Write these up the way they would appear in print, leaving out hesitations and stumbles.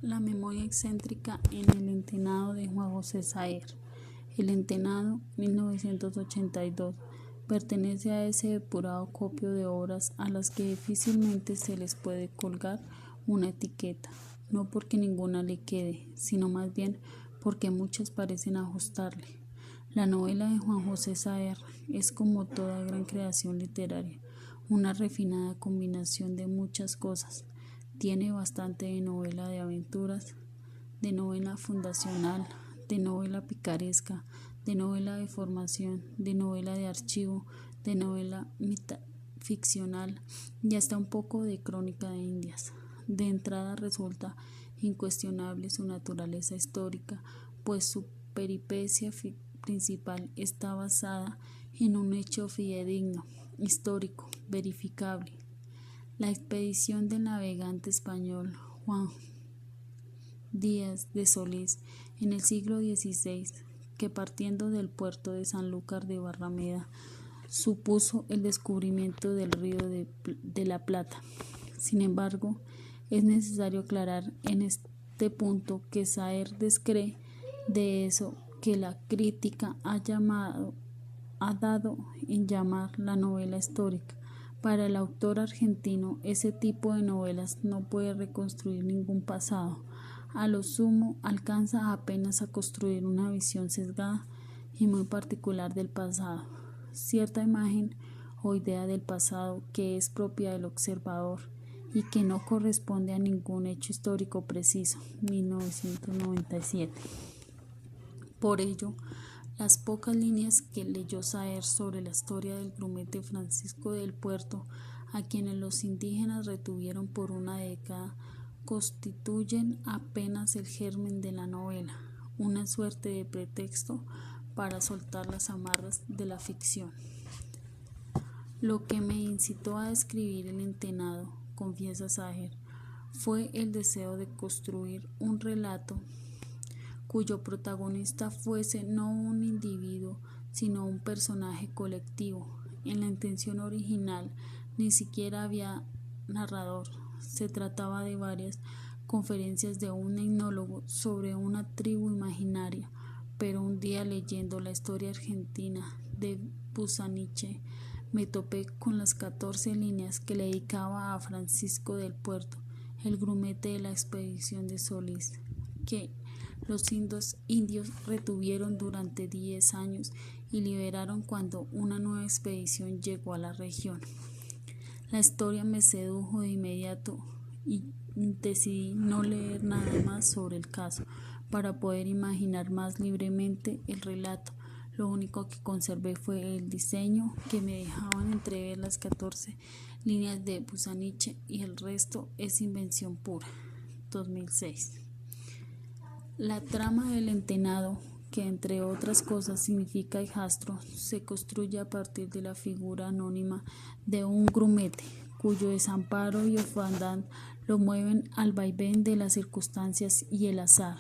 La memoria excéntrica en El Entenado de Juan José Saer. El Entenado, 1982, pertenece a ese depurado copio de obras a las que difícilmente se les puede colgar una etiqueta, no porque ninguna le quede, sino más bien porque muchas parecen ajustarle. La novela de Juan José Saer es, como toda gran creación literaria, una refinada combinación de muchas cosas. Tiene bastante de novela de aventuras, de novela fundacional, de novela picaresca, de novela de formación, de novela de archivo, de novela ficcional y hasta un poco de crónica de Indias. De entrada resulta incuestionable su naturaleza histórica, pues su peripecia principal está basada en un hecho fidedigno, histórico, verificable. La expedición del navegante español Juan Díaz de Solís en el siglo XVI, que partiendo del puerto de Sanlúcar de Barrameda supuso el descubrimiento del río de la Plata. Sin embargo, es necesario aclarar en este punto que Saer descree de eso que la crítica ha dado en llamar la novela histórica. Para el autor argentino, ese tipo de novelas no puede reconstruir ningún pasado. A lo sumo, alcanza apenas a construir una visión sesgada y muy particular del pasado, cierta imagen o idea del pasado que es propia del observador y que no corresponde a ningún hecho histórico preciso. 1997. Por ello, las pocas líneas que leyó Saer sobre la historia del grumete Francisco del Puerto, a quienes los indígenas retuvieron por una década, constituyen apenas el germen de la novela, una suerte de pretexto para soltar las amarras de la ficción. Lo que me incitó a escribir El Entenado, confiesa Saer, fue el deseo de construir un relato cuyo protagonista fuese no un individuo, sino un personaje colectivo. En la intención original ni siquiera había narrador. Se trataba de varias conferencias de un etnólogo sobre una tribu imaginaria, pero un día leyendo la historia argentina de Busaniche me topé con las 14 líneas que le dedicaba a Francisco del Puerto, el grumete de la expedición de Solís, que los indios retuvieron durante 10 años y liberaron cuando una nueva expedición llegó a la región. La historia me sedujo de inmediato y decidí no leer nada más sobre el caso para poder imaginar más libremente el relato. Lo único que conservé fue el diseño que me dejaban entrever las 14 líneas de Busaniche y el resto es invención pura. 2006. La trama del Entenado, que entre otras cosas significa hijastro, se construye a partir de la figura anónima de un grumete, cuyo desamparo y orfandad lo mueven al vaivén de las circunstancias y el azar.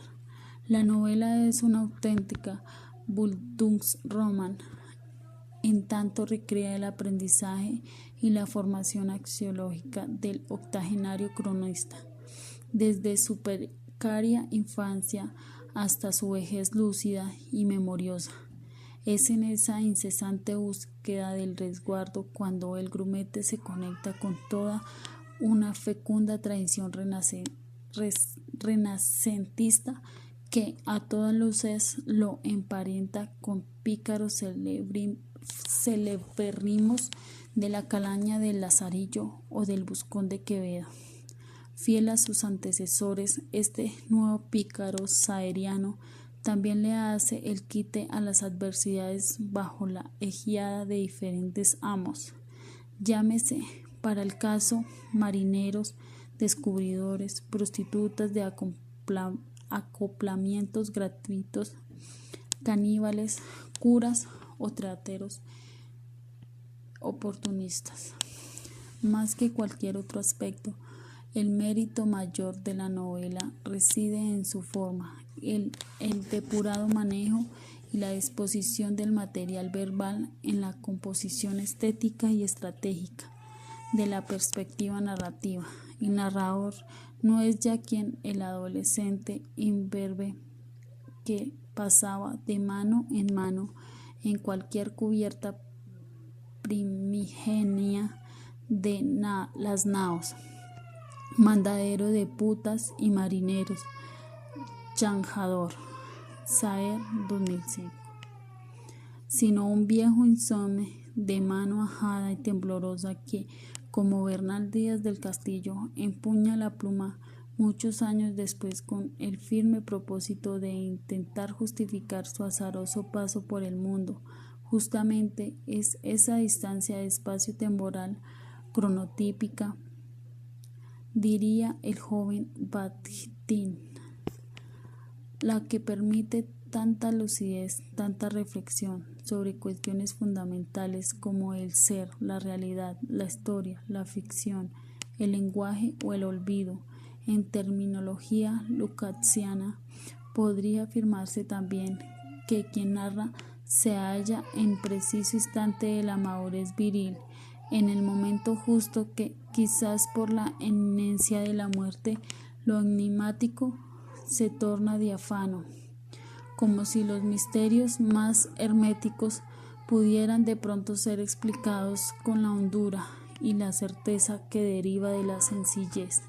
La novela es una auténtica Bildungsroman, en tanto recrea el aprendizaje y la formación axiológica del octogenario cronista, desde su precaria infancia hasta su vejez lúcida y memoriosa. Es en esa incesante búsqueda del resguardo cuando el grumete se conecta con toda una fecunda tradición renacentista que a todas luces lo emparenta con pícaros celebérrimos de la calaña del Lazarillo o del Buscón de Quevedo. Fiel a sus antecesores, este nuevo pícaro saeriano también le hace el quite a las adversidades bajo la ejida de diferentes amos. Llámese, para el caso, marineros, descubridores, prostitutas de acoplamientos gratuitos, caníbales, curas o trateros oportunistas. Más que cualquier otro aspecto, el mérito mayor de la novela reside en su forma, el depurado manejo y la disposición del material verbal, en la composición estética y estratégica de la perspectiva narrativa. El narrador No es ya quien el adolescente imberbe que pasaba de mano en cualquier cubierta primigenia de las naos, mandadero de putas y marineros, chanjador. Saer 2005. Sino un viejo insomne de mano ajada y temblorosa que, como Bernal Díaz del Castillo, empuña la pluma muchos años después con el firme propósito de intentar justificar su azaroso paso por el mundo. Justamente es esa distancia de espacio temporal cronotípica, diría el joven Bakhtin, la que permite tanta lucidez, tanta reflexión sobre cuestiones fundamentales como el ser, la realidad, la historia, la ficción, el lenguaje o el olvido. En terminología lucasiana, podría afirmarse también que quien narra se halla en preciso instante de la madurez viril, en el momento justo que, quizás por la inminencia de la muerte, lo enigmático se torna diáfano, como si los misterios más herméticos pudieran de pronto ser explicados con la hondura y la certeza que deriva de la sencillez.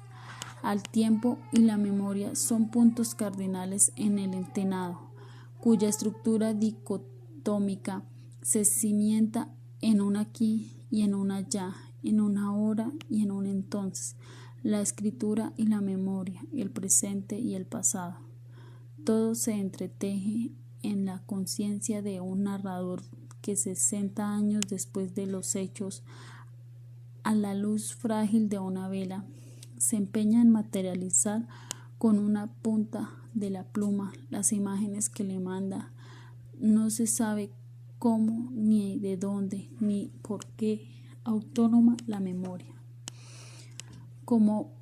Al tiempo y la memoria son puntos cardinales en el entenado, cuya estructura dicotómica se cimienta en un aquí y en un allá, en un ahora y en un entonces, la escritura y la memoria, el presente y el pasado. Todo se entreteje en la conciencia de un narrador que 60 años después de los hechos, a la luz frágil de una vela, se empeña en materializar con una punta de la pluma las imágenes que le manda. No se sabe cómo, ni de dónde, ni por qué, autónoma la memoria. Como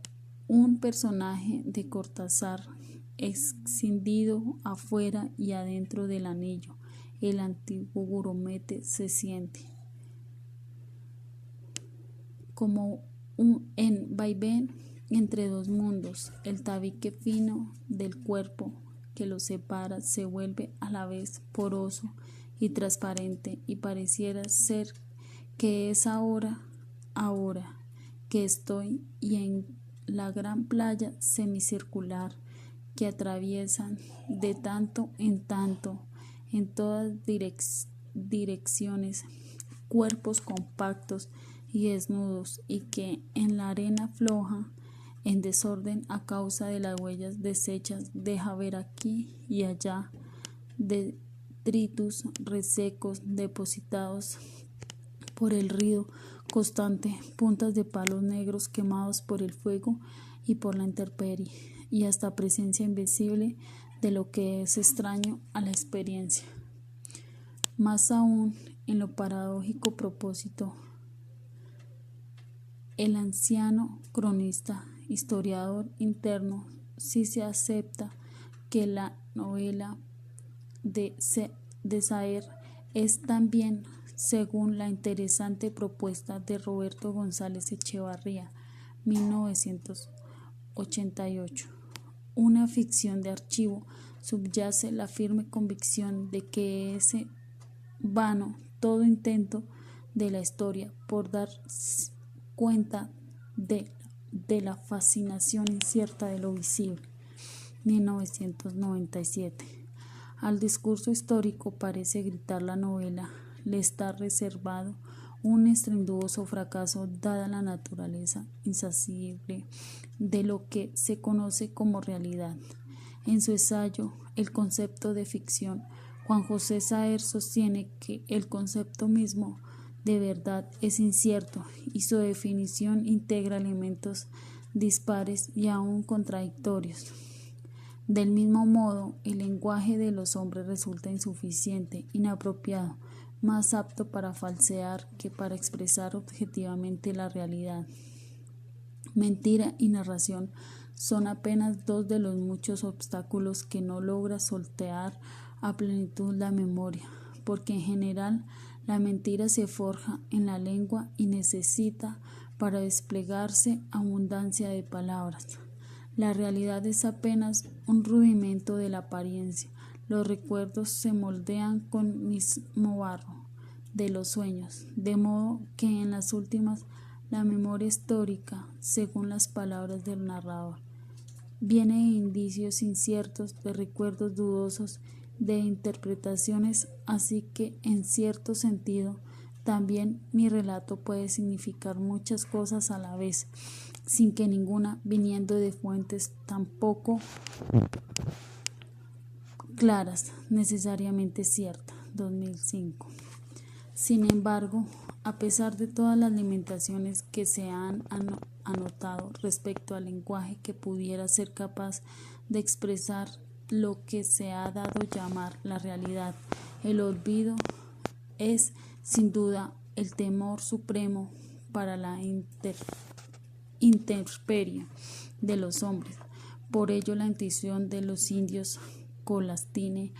un personaje de Cortázar, escindido afuera y adentro del anillo, el antiguo grumete se siente como en vaivén entre dos mundos. El tabique fino del cuerpo que los separa se vuelve a la vez poroso y transparente, y pareciera ser que es ahora que estoy, y en la gran playa semicircular que atraviesan de tanto en todas direcciones cuerpos compactos y desnudos, y que en la arena floja, en desorden a causa de las huellas deshechas, deja ver aquí y allá detritus resecos depositados por el ruido constante, puntas de palos negros quemados por el fuego y por la intemperie, y hasta presencia invisible de lo que es extraño a la experiencia. Más aún, en lo paradójico propósito, el anciano cronista, historiador interno, sí se acepta que la novela de Saer es también, según la interesante propuesta de Roberto González Echevarría, 1988, una ficción de archivo. Subyace la firme convicción de que es vano todo intento de la historia por dar cuenta de la fascinación incierta de lo visible. 1997. Al discurso histórico parece gritar la novela, le está reservado un estruendoso fracaso dada la naturaleza insacible de lo que se conoce como realidad. En su ensayo El concepto de ficción, Juan José Saer sostiene que el concepto mismo de verdad es incierto y su definición integra elementos dispares y aún contradictorios. Del mismo modo, el lenguaje de los hombres resulta insuficiente, inapropiado, más apto para falsear que para expresar objetivamente la realidad. Mentira y narración son apenas dos de los muchos obstáculos que no logra sortear a plenitud la memoria, porque en general la mentira se forja en la lengua y necesita para desplegarse abundancia de palabras. La realidad es apenas un rudimento de la apariencia. Los recuerdos se moldean con mismo barro de los sueños, de modo que en las últimas la memoria histórica, según las palabras del narrador, viene de indicios inciertos, de recuerdos dudosos, de interpretaciones, así que en cierto sentido también mi relato puede significar muchas cosas a la vez, sin que ninguna viniendo de fuentes tampoco claras, necesariamente cierta. 2005. Sin embargo, a pesar de todas las limitaciones que se han anotado respecto al lenguaje que pudiera ser capaz de expresar lo que se ha dado llamar la realidad, el olvido es, sin duda, el temor supremo para la intemperie de los hombres. Por ello, la intuición de los indios Colastine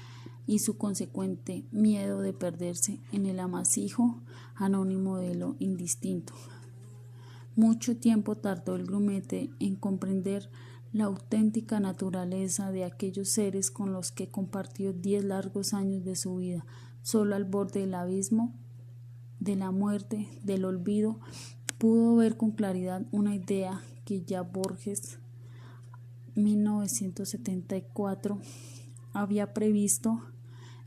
y su consecuente miedo de perderse en el amasijo anónimo de lo indistinto. Mucho tiempo tardó el grumete en comprender la auténtica naturaleza de aquellos seres con los que compartió 10 largos años de su vida. Solo al borde del abismo, de la muerte, del olvido, pudo ver con claridad una idea que ya Borges, 1974, había previsto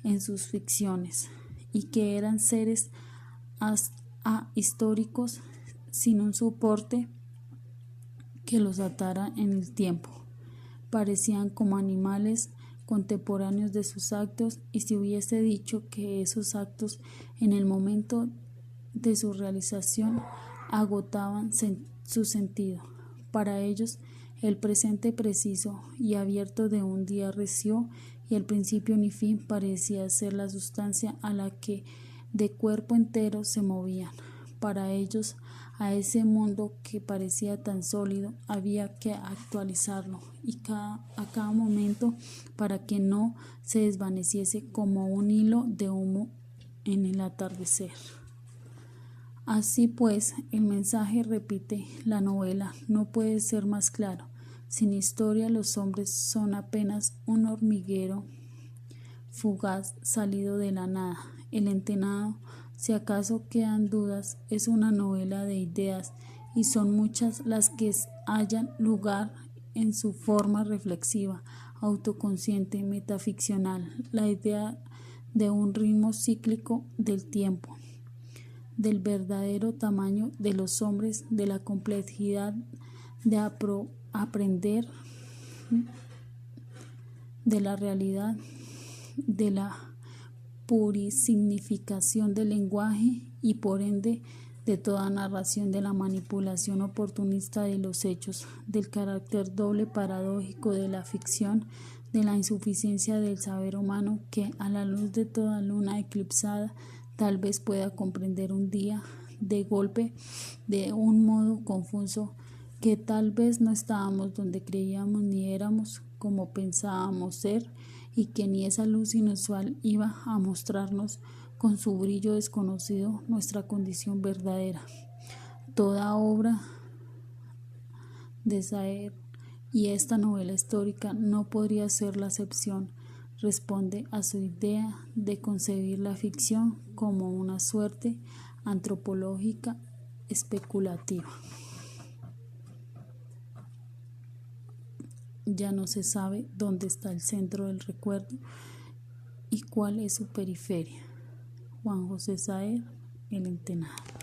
en sus ficciones, y que eran seres ahistóricos sin un soporte que los atara en el tiempo. Parecían como animales contemporáneos de sus actos, y si hubiese dicho que esos actos en el momento de su realización agotaban su sentido. Para ellos, el presente preciso y abierto de un día recio y el principio ni fin parecía ser la sustancia a la que de cuerpo entero se movían. Para ellos, a ese mundo que parecía tan sólido había que actualizarlo y a cada momento para que no se desvaneciese como un hilo de humo en el atardecer. Así pues, el mensaje, repite la novela, no puede ser más claro. Sin historia, los hombres son apenas un hormiguero fugaz salido de la nada. El Entenado, si acaso quedan dudas, es una novela de ideas, y son muchas las que hallan lugar en su forma reflexiva, autoconsciente, metaficcional, la idea de un ritmo cíclico del tiempo, del verdadero tamaño de los hombres, de la complejidad de aprender, de la realidad, de la purisignificación del lenguaje y por ende de toda narración, de la manipulación oportunista de los hechos, del carácter doble paradójico de la ficción, de la insuficiencia del saber humano que a la luz de toda luna eclipsada tal vez pueda comprender un día de golpe de un modo confuso, que tal vez no estábamos donde creíamos ni éramos como pensábamos ser, y que ni esa luz inusual iba a mostrarnos con su brillo desconocido nuestra condición verdadera. Toda obra de Saer, y esta novela histórica no podría ser la excepción, responde a su idea de concebir la ficción como una suerte antropológica especulativa. Ya no se sabe dónde está el centro del recuerdo y cuál es su periferia. Juan José Saer, El Entenado.